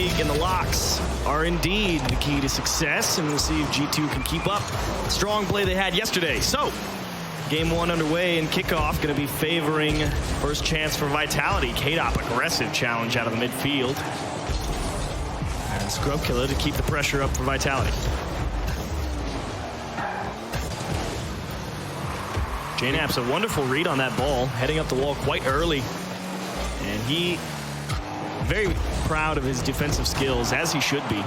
Peak and the locks are indeed the key to success, and we'll see if G2 can keep up the strong play they had yesterday. So, game one underway, and kickoff going to be favoring first chance for Vitality. K-Dop, aggressive challenge out of the midfield. And Scrub Killer to keep the pressure up for Vitality. JNAP's a wonderful read on that ball, heading up the wall quite early. And he very proud of his defensive skills, as he should be.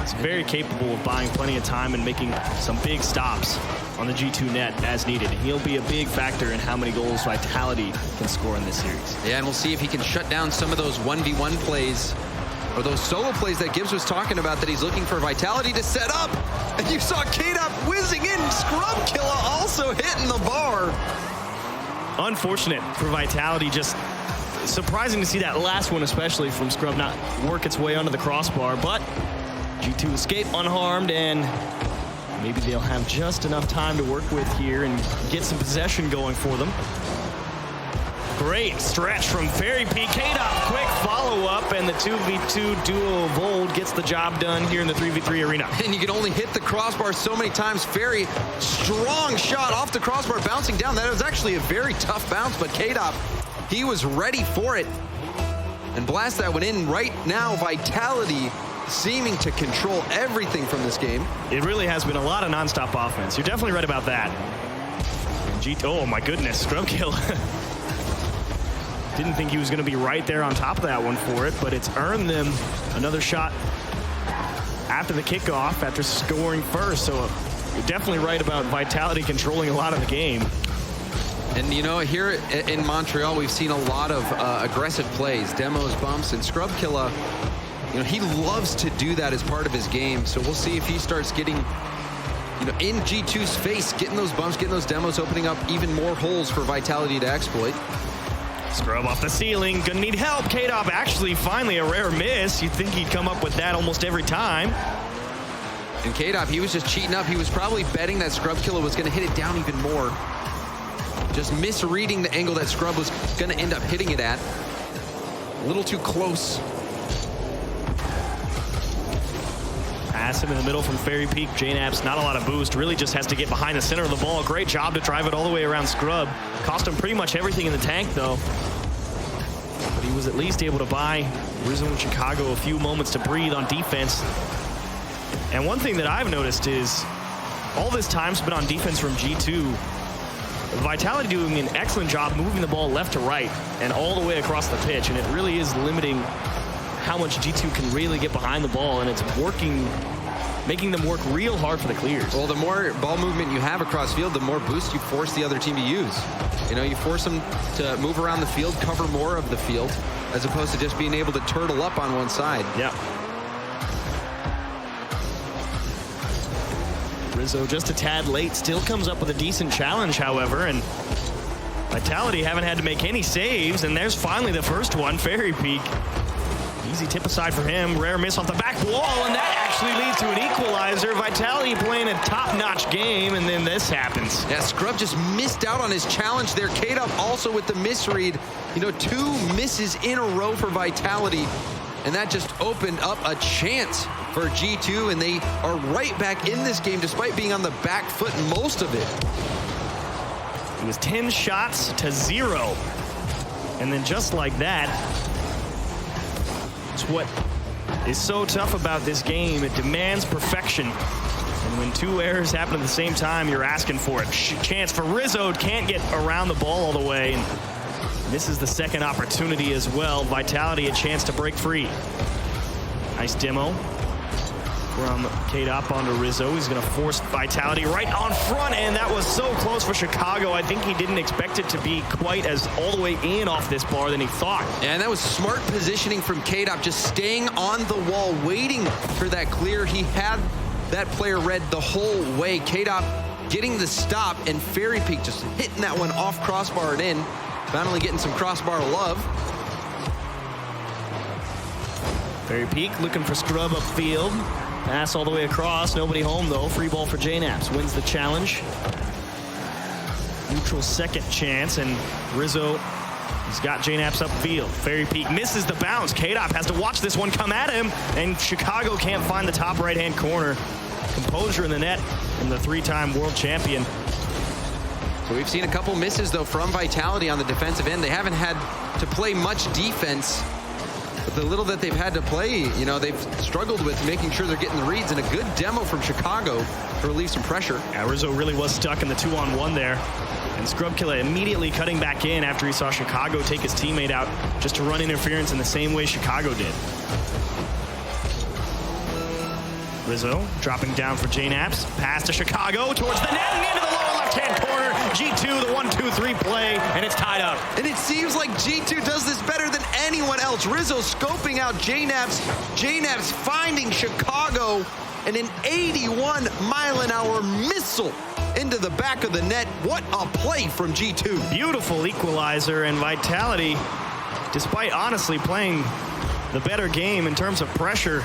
He's very capable of buying plenty of time and making some big stops on the G2 net as needed. He'll be a big factor in how many goals Vitality can score in this series. Yeah, and we'll see if he can shut down some of those 1v1 plays, or those solo plays that Gibbs was talking about that he's looking for Vitality to set up. And you saw K-Dop whizzing in, Scrub Killer also hitting the bar. Unfortunate for Vitality, just surprising to see that last one, especially from Scrub, not work its way under the crossbar, but G2 escape unharmed, and maybe they'll have just enough time to work with here and get some possession going for them. Great stretch from Fairy Peak. K-Dop, quick follow-up, and the 2v2 duo of old gets the job done here in the 3v3 arena. And you can only hit the crossbar so many times. Fairy, strong shot off the crossbar, bouncing down. That was actually a very tough bounce, but K-Dop, he was ready for it and blast that one in. Right now, Vitality seeming to control everything from this game. It really has been a lot of non-stop offense. You're definitely right about that. Oh my goodness, Scrub Kill. Didn't think he was going to be right there on top of that one for it, but it's earned them another shot after the kickoff, after scoring first. So you're definitely right about Vitality controlling a lot of the game. And you know, here in Montreal, we've seen a lot of aggressive plays, demos, bumps, and Scrub Killer, you know, he loves to do that as part of his game. So we'll see if he starts getting, you know, in G2's face, getting those bumps, getting those demos, opening up even more holes for Vitality to exploit. Scrub off the ceiling, gonna need help. K-Dop actually finally a rare miss. You'd think he'd come up with that almost every time. And K-Dop, he was just cheating up. He was probably betting that Scrub Killer was gonna hit it down even more. Just misreading the angle that Scrub was gonna end up hitting it at. A little too close. Pass him in the middle from Fairy Peak. JNAP's not a lot of boost. Really just has to get behind the center of the ball. Great job to drive it all the way around Scrub. Cost him pretty much everything in the tank, though. But he was at least able to buy Rizzo and Chicago a few moments to breathe on defense. And one thing that I've noticed is all this time spent on defense from G2, Vitality doing an excellent job moving the ball left to right and all the way across the pitch. And it really is limiting how much G2 can really get behind the ball, and it's working, making them work real hard for the clears. Well, the more ball movement you have across field, the more boost you force the other team to use. You know, you force them to move around the field, cover more of the field, as opposed to just being able to turtle up on one side. Yeah. Rizzo just a tad late, still comes up with a decent challenge, however, and Vitality haven't had to make any saves, and there's finally the first one. Fairy Peak. Easy tip aside for him. Rare miss off the back wall, and that actually leads to an equalizer. Vitality playing a top-notch game, and then this happens. Yeah, Scrub just missed out on his challenge there. K-Dop also with the misread. You know, 2 misses in a row for Vitality, and that just opened up a chance for G2, and they are right back in this game despite being on the back foot most of it. It was 10 shots to 0. And then just like that, it's what is so tough about this game. It demands perfection. And when 2 errors happen at the same time, you're asking for it. Chance for Rizzo, can't get around the ball all the way. And this is the second opportunity as well. Vitality a chance to break free. Nice demo from K-Dop onto Rizzo. He's gonna force Vitality right on front, and that was so close for Chicago. I think he didn't expect it to be quite as all the way in off this bar than he thought. And that was smart positioning from K-Dop, just staying on the wall, waiting for that clear. He had that player read the whole way. K-Dop getting the stop, and Fairy Peak just hitting that one off crossbar and in. Finally getting some crossbar love. Fairy Peak looking for Scrub upfield. Pass all the way across. Nobody home, though. Free ball for JNAPs. Wins the challenge. Neutral second chance, and Rizzo He's got JNaps upfield. Fairy Peak misses the bounce. K-Dop has to watch this one come at him, and Chicago can't find the top right-hand corner. Composure in the net from the three-time world champion. So we've seen a couple misses, though, from Vitality on the defensive end. They haven't had to play much defense, but the little that they've had to play, you know, they've struggled with making sure they're getting the reads, and a good demo from Chicago to relieve some pressure. Yeah, Rizzo really was stuck in the 2-on-1 there. And Scrubkilla immediately cutting back in after he saw Chicago take his teammate out just to run interference in the same way Chicago did. Rizzo dropping down for JNaps. Pass to Chicago towards the net and into the lower left-hand corner. G2, the 1-2-3 play, and it's tied up. And it seems like G2 does this better than anyone else. Rizzo scoping out JNaps. JNaps finding Chicago, and an 81-mile-an-hour missile into the back of the net. What a play from G2. Beautiful equalizer, and Vitality, despite honestly playing the better game in terms of pressure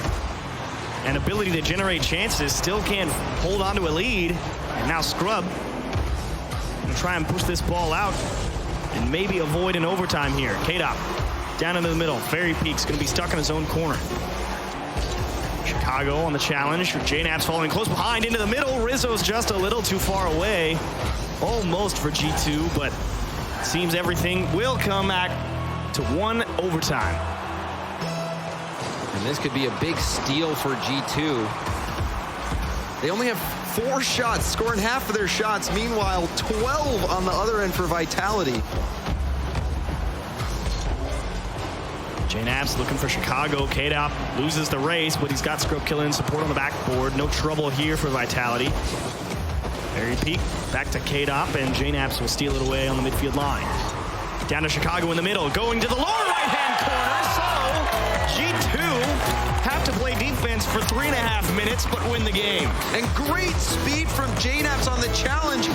and ability to generate chances, still can't hold on to a lead. And now Scrub gonna try and push this ball out and maybe avoid an overtime here. K-Dop down into the middle. Fairy Peak's gonna be stuck in his own corner. Chicago on the challenge. JNaps following close behind into the middle. Rizzo's just a little too far away. Almost for G2, but seems everything will come back to one overtime. And this could be a big steal for G2. They only have 4 shots, scoring half of their shots. Meanwhile, 12 on the other end for Vitality. JNaps looking for Chicago. K-Dop loses the race, but he's got Scrubkilla in support on the backboard. No trouble here for Vitality. Fairy Peak back to K-Dop, and JNaps will steal it away on the midfield line. Down to Chicago in the middle, going to the lower right-hand corner. So G2 have to play defense for 3.5 minutes, but win the game. And great speed from JNaps on the challenge.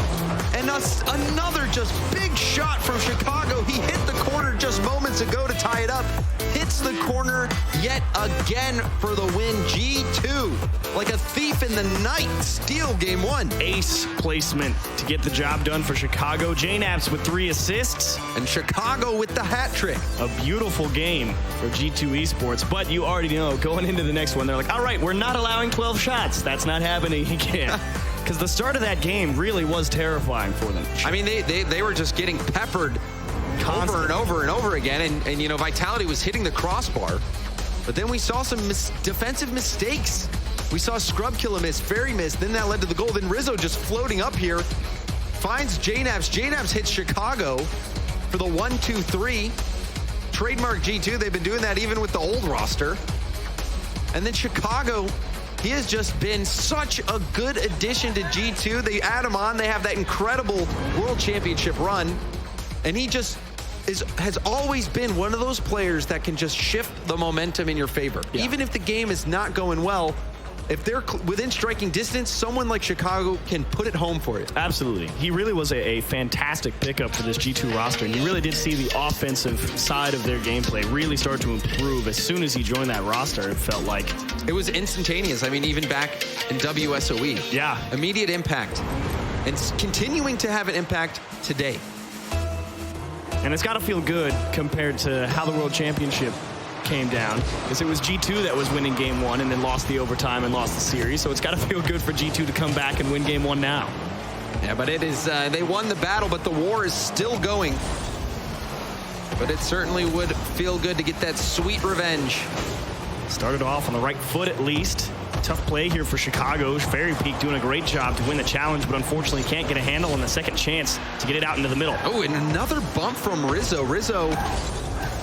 And another just big shot from Chicago. He hit the corner just moments ago to tie it up. Hits the corner yet again for the win. G2, like a thief in the night, steal game 1. Ace placement to get the job done for Chicago. JNaps with 3 assists. And Chicago with the hat trick. A beautiful game for G2 Esports, but you already know going into the next one, they're like, all right, we're not allowing 12 shots. That's not happening again. Because the start of that game really was terrifying for them. I mean, they were just getting peppered over and over and over again. And you know, Vitality was hitting the crossbar. But then we saw some defensive mistakes. We saw Scrubkilla miss, Fairy miss. Then that led to the goal. Then Rizzo just floating up here. Finds JNaps. JNaps hits Chicago for the 1-2-3. Trademark G2. They've been doing that even with the old roster. And then Chicago, he has just been such a good addition to G2. They add him on. They have that incredible World Championship run. And he just has always been one of those players that can just shift the momentum in your favor. Yeah. Even if the game is not going well, if they're within striking distance, someone like Chicago can put it home for you. Absolutely. He really was a fantastic pickup for this G2 roster, and you really did see the offensive side of their gameplay really start to improve. As soon as he joined that roster, it felt like it was instantaneous. I mean, even back in WSOE. Yeah. Immediate impact. And continuing to have an impact today. And it's got to feel good compared to how the World Championship came down, because it was G2 that was winning game 1 and then lost the overtime and lost the series. So it's got to feel good for G2 to come back and win game 1 now. Yeah, but it is, they won the battle, but the war is still going. But it certainly would feel good to get that sweet revenge. Started off on the right foot at least. Tough play here for Chicago. Fairy Peak doing a great job to win the challenge, but unfortunately can't get a handle on the second chance to get it out into the middle. Oh, and another bump from Rizzo.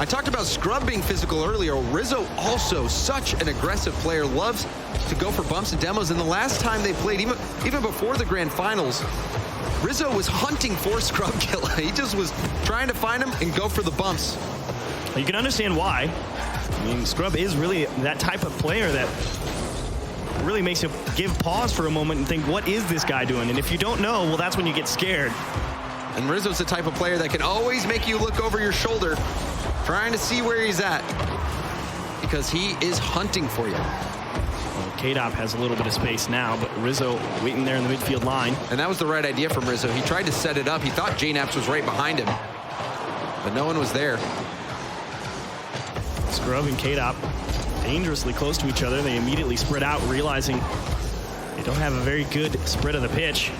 I talked about Scrub being physical earlier. Rizzo also such an aggressive player, loves to go for bumps and demos. And the last time they played, even before the grand finals, Rizzo was hunting for Scrubkilla. He just was trying to find him and go for the bumps. You can understand why. I mean, Scrub is really that type of player that really makes you give pause for a moment and think, what is this guy doing? And if you don't know, well, that's when you get scared. And Rizzo's the type of player that can always make you look over your shoulder, trying to see where he's at, because he is hunting for you. Well, K-Dop has a little bit of space now, but Rizzo waiting there in the midfield line. And that was the right idea from Rizzo. He tried to set it up. He thought JNaps was right behind him. but no one was there. Scrub and K-Dop dangerously close to each other. They immediately spread out, realizing they don't have a very good spread of the pitch.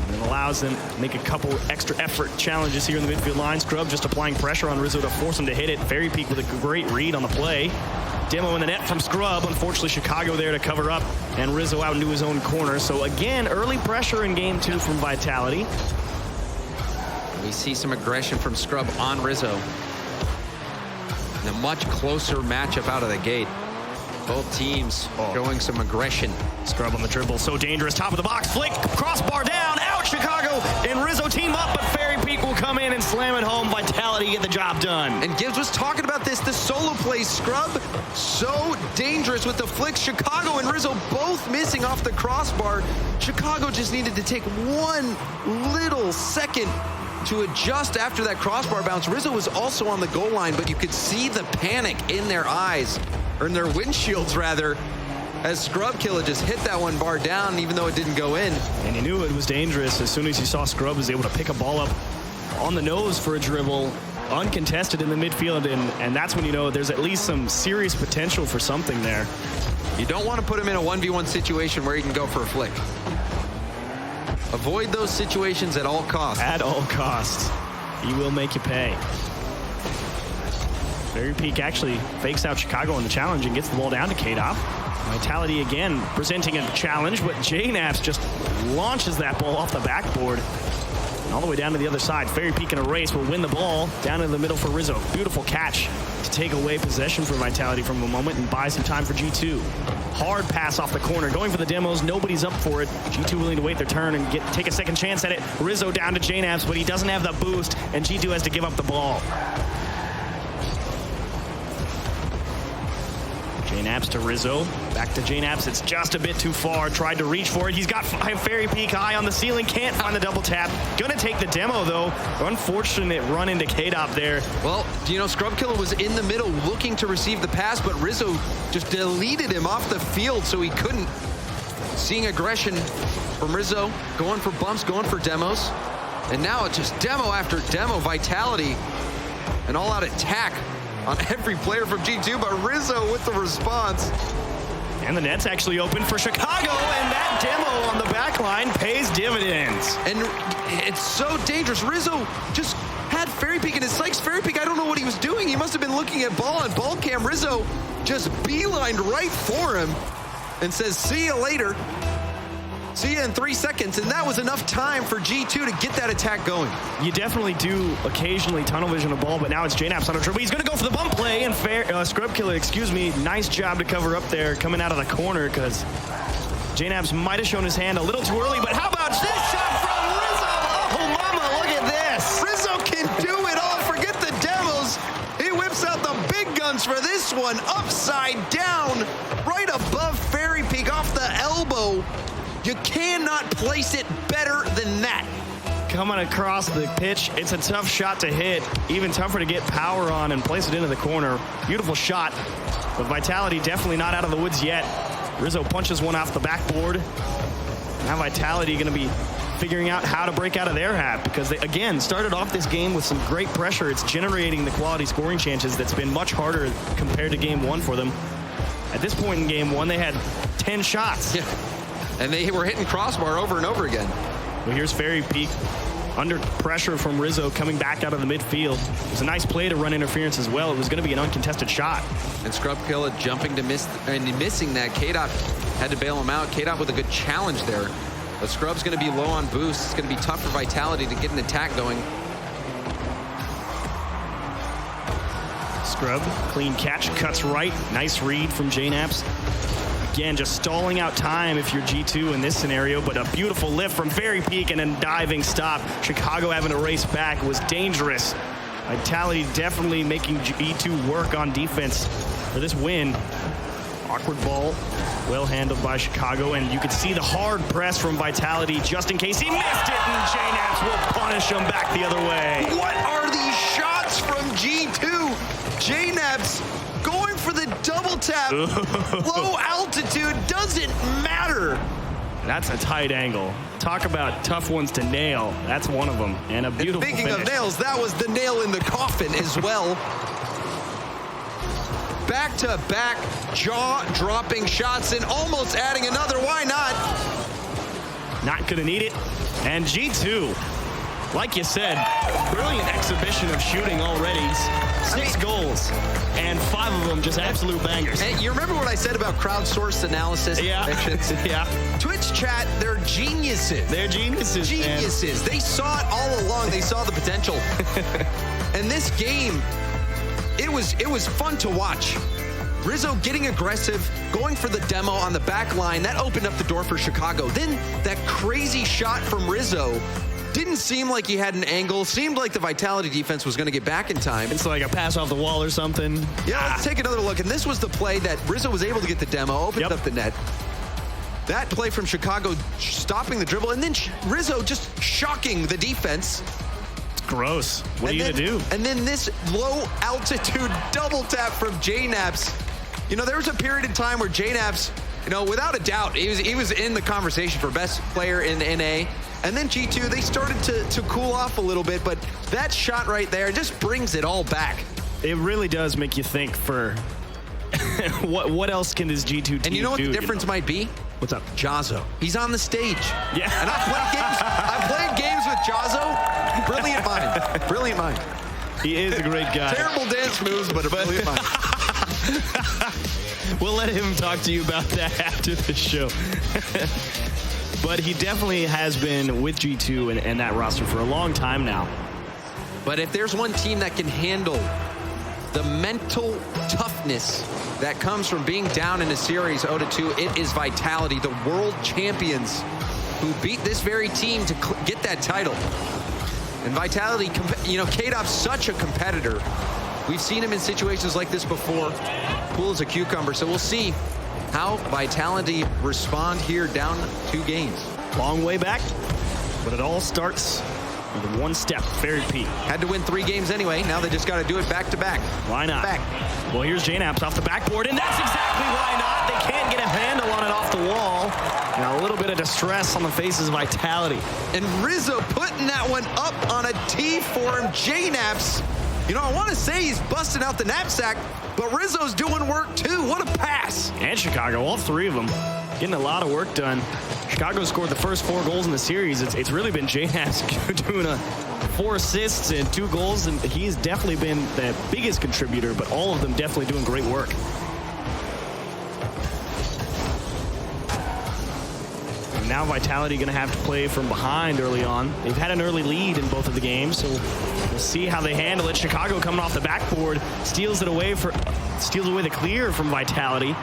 And it allows them to make a couple extra effort challenges here in the midfield line. Scrub just applying pressure on Rizzo to force him to hit it. Fairy Peak with a great read on the play. Demo in the net from Scrub. Unfortunately, Chicago there to cover up, and Rizzo out into his own corner. So again, early pressure in game 2 from Vitality. We see some aggression from Scrub on Rizzo. And a much closer matchup out of the gate. Both teams showing some aggression. Scrub on the dribble, so dangerous. Top of the box, flick, crossbar down, out Chicago, and Rizzo team up, but Fairy Peak will come in and slam it home. Vitality get the job done. And Gibbs was talking about this, the solo play. Scrub, so dangerous with the flicks. Chicago and Rizzo both missing off the crossbar. Chicago just needed to take one little second to adjust after that crossbar bounce. Rizzo was also on the goal line, but you could see the panic in their eyes, or in their windshields rather, as Scrubkilla just hit that one bar down, even though it didn't go in. And he knew it was dangerous as soon as he saw Scrub was able to pick a ball up on the nose for a dribble, uncontested in the midfield, and that's when you know there's at least some serious potential for something there. You don't want to put him in a 1v1 situation where he can go for a flick. Avoid those situations at all costs. At all costs. He will make you pay. Fairy Peak actually fakes out Chicago on the challenge and gets the ball down to K-Dop. Vitality again presenting a challenge, but J-Naps just launches that ball off the backboard and all the way down to the other side. Fairy Peak in a race will win the ball down in the middle for Rizzo. Beautiful catch to take away possession for Vitality from a moment and buy some time for G2. Hard pass off the corner, going for the demos. Nobody's up for it. G2 willing to wait their turn and take a second chance at it. Rizzo down to J-Naps, but he doesn't have the boost, and G2 has to give up the ball. J-Naps to Rizzo. Back to J-Naps. It's just a bit too far. Tried to reach for it. He's got Fairy Peak high on the ceiling. Can't find the double tap. Gonna take the demo, though. Unfortunate run into K-Dop there. Well, you know, Scrubkilla was in the middle looking to receive the pass, but Rizzo just deleted him off the field, so he couldn't. Seeing aggression from Rizzo, going for bumps, going for demos. And now it's just demo after demo. Vitality, an all-out attack on every player from G2, but Rizzo with the response. And the net's actually open for Chicago, and that demo on the back line pays dividends. And it's so dangerous. Rizzo just had Fairy Peak in his sights. Fairy Peak, I don't know what he was doing. He must have been looking at ball on ball cam. Rizzo just beelined right for him and says, see you later. See you in 3 seconds, and that was enough time for G2 to get that attack going. You definitely do occasionally tunnel vision a ball, but now it's J-Naps on a dribble. He's going to go for the bump play, and Scrubkilla, excuse me, nice job to cover up there coming out of the corner, because J-Naps might have shown his hand a little too early, but how about this shot from Rizzo? Oh, mama, look at this. Rizzo can do it all. Forget the demos. He whips out the big guns for this one. Upside down, right above Fairy Peak off the elbow. You cannot place it better than that. Coming across the pitch, it's a tough shot to hit. Even tougher to get power on and place it into the corner. Beautiful shot, but Vitality definitely not out of the woods yet. Rizzo punches one off the backboard. Now Vitality going to be figuring out how to break out of their hat, because they, again, started off this game with some great pressure. It's generating the quality scoring chances that's been much harder compared to game 1 for them. At this point in game 1, they had 10 shots. Yeah. And they were hitting crossbar over and over again. Well, here's Fairy Peak under pressure from Rizzo coming back out of the midfield. It was a nice play to run interference as well. It was going to be an uncontested shot. And Scrubkilla jumping to miss and missing that. K-Dop had to bail him out. K-Dop with a good challenge there. But Scrub's going to be low on boost. It's going to be tough for Vitality to get an attack going. Scrub, clean catch, cuts right. Nice read from J-Naps. Again, just stalling out time if you're G2 in this scenario, but a beautiful lift from Fairy Peak and a diving stop. Chicago having to race back was dangerous. Vitality definitely making G2 work on defense for this win. Awkward ball, well handled by Chicago, and you could see the hard press from Vitality just in case he missed it, and J-Naps will punish him back the other way. What are these shots from G2? J-Naps going for the double tap. Low altitude, doesn't matter. That's a tight angle. talk about tough ones to nail. That's one of them, and a beautiful Speaking finish. of nails, that was the nail in the coffin as well. Back-to-back jaw-dropping shots and almost adding another. Why not? Not gonna need it. And G2, like you said, brilliant exhibition of shooting already. 6 goals, and 5 of them just absolute bangers. And you remember what I said about crowdsourced analysis? Yeah. Yeah. Twitch chat, they're geniuses. They're geniuses. Geniuses. Man. They saw it all along. They saw the potential. And this game, it was fun to watch. Rizzo getting aggressive, going for the demo on the back line. That opened up the door for Chicago. Then that crazy shot from Rizzo didn't seem like he had an angle. Seemed like the Vitality defense was going to get back in time. It's like a pass off the wall or something. Yeah, let's take another look. And this was the play that Rizzo was able to get the demo, opened up the net. That play from Chicago stopping the dribble, and then Rizzo just shocking the defense. It's gross. What are you going to do? And then this low altitude double tap from JNaps. You know, there was a period of time where JNaps, you know, without a doubt, he was in the conversation for best player in NA. And then G2, they started to cool off a little bit, but that shot right there just brings it all back. It really does make you think for what else can this G2 team do? And you know what the difference might be? What's up? Jazzo. He's on the stage. Yeah. And I've played games with Jazzo. Brilliant mind. Brilliant mind. He is a great guy. Terrible dance moves, but a brilliant mind. We'll let him talk to you about that after the show. But he definitely has been with G2 and that roster for a long time now. But if there's one team that can handle the mental toughness that comes from being down in a series 0-2, it is Vitality, the world champions who beat this very team to get that title. And Vitality, you know, K-Dop's such a competitor. We've seen him in situations like this before. Cool as a cucumber, so we'll see how Vitality respond here down 2 games. Long way back, but it all starts with one step, Fairy Peak. Had to win 3 games anyway. Now they just got to do it back to back. Why not? Back. Well, here's JNaps off the backboard, and that's exactly why not. They can't get a handle on it off the wall. And a little bit of distress on the faces of Vitality. And Rizzo putting that one up on a tee for him. JNaps, you know, I want to say he's busting out the knapsack, but Rizzo's doing work too. What a pass. And Chicago, all 3 of them, getting a lot of work done. Chicago scored the first 4 goals in the series. It's really been JNaps doing 4 assists and 2 goals, and he's definitely been the biggest contributor, but all of them definitely doing great work. And now Vitality going to have to play from behind early on. They've had an early lead in both of the games, so we'll see how they handle it. Chicago coming off the backboard, steals away the clear from Vitality.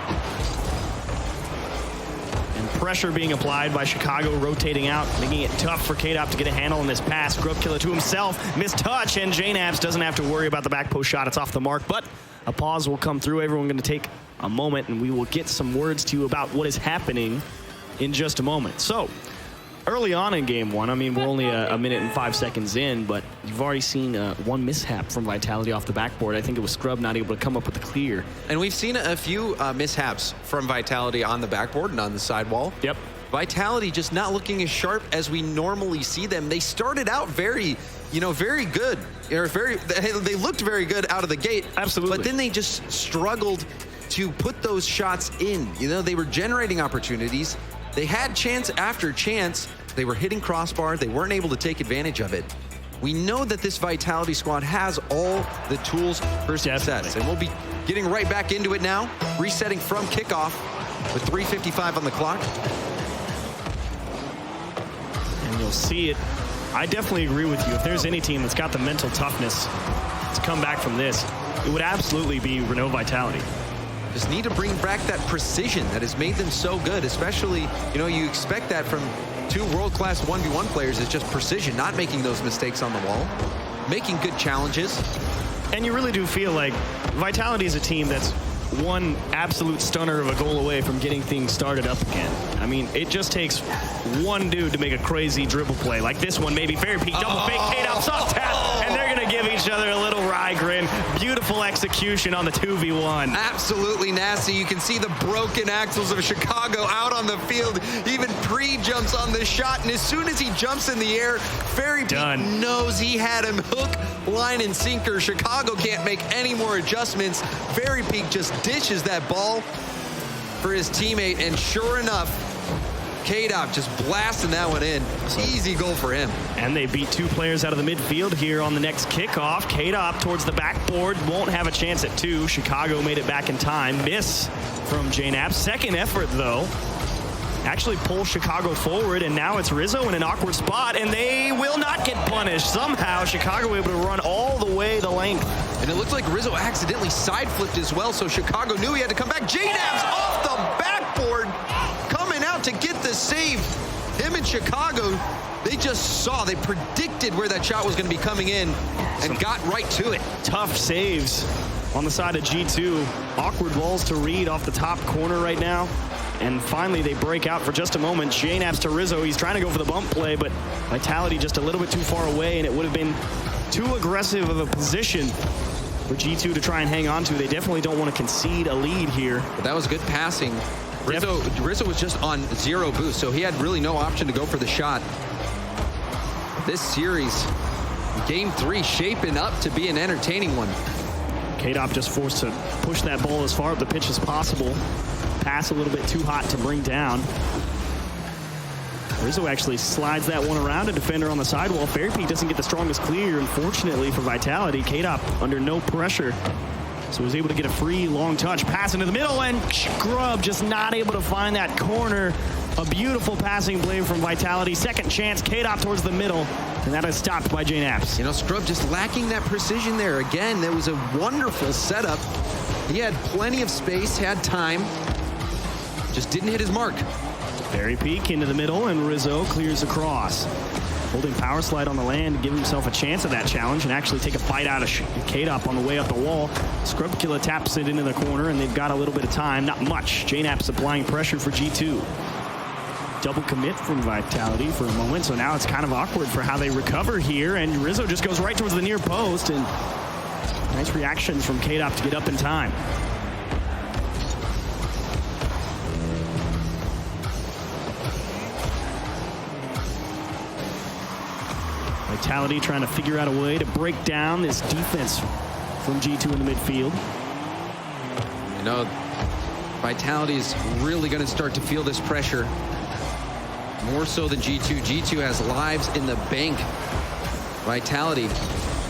Pressure being applied by Chicago, rotating out, making it tough for K-Dop to get a handle on this pass. Scrubkilla to himself, missed touch, and JNaps doesn't have to worry about the back post shot. It's off the mark, but a pause will come through. Everyone going to take a moment, and we will get some words to you about what is happening in just a moment. So, early on in game 1, I mean, we're only a minute and 5 seconds in, but you've already seen one mishap from Vitality off the backboard. I think it was Scrub not able to come up with the clear. And we've seen a few mishaps from Vitality on the backboard and on the sidewall. Yep. Vitality just not looking as sharp as we normally see them. They started out very good. They looked very good out of the gate. Absolutely. But then they just struggled to put those shots in. You know, they were generating opportunities. They had chance after chance. They were hitting crossbar. They weren't able to take advantage of it. We know that this Vitality squad has all the tools for success. And we'll be getting right back into it now. Resetting from kickoff with 3:55 on the clock. And you'll see it. I definitely agree with you. If there's any team that's got the mental toughness to come back from this, it would absolutely be Renault Vitality. Just need to bring back that precision that has made them so good, especially, you know, you expect that from 2 world-class 1v1 players, is just precision, not making those mistakes on the wall, making good challenges. And you really do feel like Vitality is a team that's one absolute stunner of a goal away from getting things started up again. I mean, it just takes one dude to make a crazy dribble play like this one, maybe Fairy Peak double fake, K-Dop soft tap, and they're going to give each each other a little wry grin. Beautiful execution on the 2v1. Absolutely nasty. You can see the broken axles of Chicago out on the field. Even pre-jumps on the shot, and as soon as he jumps in the air, Fairy Peak knows he had him hook, line, and sinker. Chicago can't make any more adjustments. Fairy Peak just dishes that ball for his teammate, and sure enough, K-Dop just blasting that one in. Easy goal for him. And they beat 2 players out of the midfield here on the next kickoff. K-Dop towards the backboard, won't have a chance at 2. Chicago made it back in time. Miss from JNAP. Second effort, though. Actually pulls Chicago forward, and now it's Rizzo in an awkward spot, and they will not get punished. Somehow, Chicago able to run all the way the length. And it looked like Rizzo accidentally side-flipped as well, so Chicago knew he had to come back. JNAP's off the backboard, coming out to get the save. Him and Chicago, they just saw, they predicted where that shot was going to be coming in and got right to it. Tough saves on the side of G2. Awkward balls to read off the top corner right now. And finally, they break out for just a moment. JNAP's to Rizzo. He's trying to go for the bump play, but Vitality just a little bit too far away, and it would have been too aggressive of a position for G2 to try and hang on to. They definitely don't want to concede a lead here. But that was good passing. Rizzo was just on 0 boost, so he had really no option to go for the shot. This series, game 3, shaping up to be an entertaining one. K-Dop just forced to push that ball as far up the pitch as possible. Pass a little bit too hot to bring down. Rizzo actually slides that one around a defender on the sidewall. Fairy Peak doesn't get the strongest clear, unfortunately for Vitality. K-Dop under no pressure, so was able to get a free long touch. Pass into the middle, and Scrub just not able to find that corner. A beautiful passing play from Vitality. Second chance, K-Dop towards the middle, and that is stopped by JNAPS. You know, Scrub just lacking that precision there. Again, that was a wonderful setup. He had plenty of space, had time, just didn't hit his mark. Fairy Peak into the middle, and Rizzo clears across. Holding power slide on the land to give himself a chance at that challenge and actually take a bite out of K-Dop on the way up the wall. Scrubkilla taps it into the corner, and they've got a little bit of time. Not much. JNAP applying pressure for G2. Double commit from Vitality for a moment, so now it's kind of awkward for how they recover here, and Rizzo just goes right towards the near post, and nice reactions from K-Dop to get up in time. Vitality trying to figure out a way to break down this defense from G2 in the midfield. You know, Vitality is really going to start to feel this pressure. More so than G2. G2 has lives in the bank. Vitality.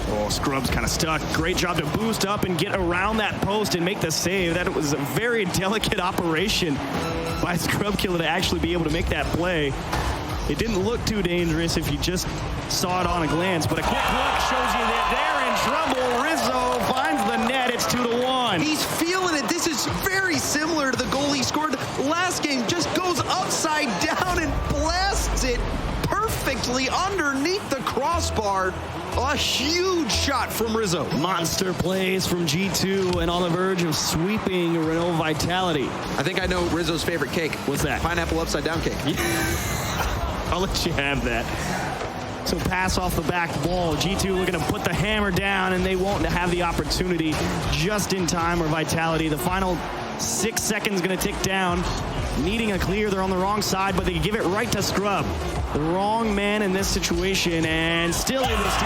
Oh, Scrub's kind of stuck. Great job to boost up and get around that post and make the save. That was a very delicate operation by Scrubkilla to actually be able to make that play. It didn't look too dangerous if you just saw it on a glance, but a quick look shows you that they're in trouble. Rizzo finds the net. It's 2-1. He's feeling it. This is very similar to the goal he scored last game. Just goes upside down and blasts it perfectly underneath the crossbar. A huge shot from Rizzo. Monster plays from G2 and on the verge of sweeping Renault Vitality. I think I know Rizzo's favorite cake. What's that? Pineapple upside down cake. I'll let you have that. So pass off the back ball. G2 looking to put the hammer down, and they won't have the opportunity just in time or Vitality. The final 6 seconds going to tick down. Needing a clear. They're on the wrong side, but they give it right to Scrub. The wrong man in this situation, and still able to steal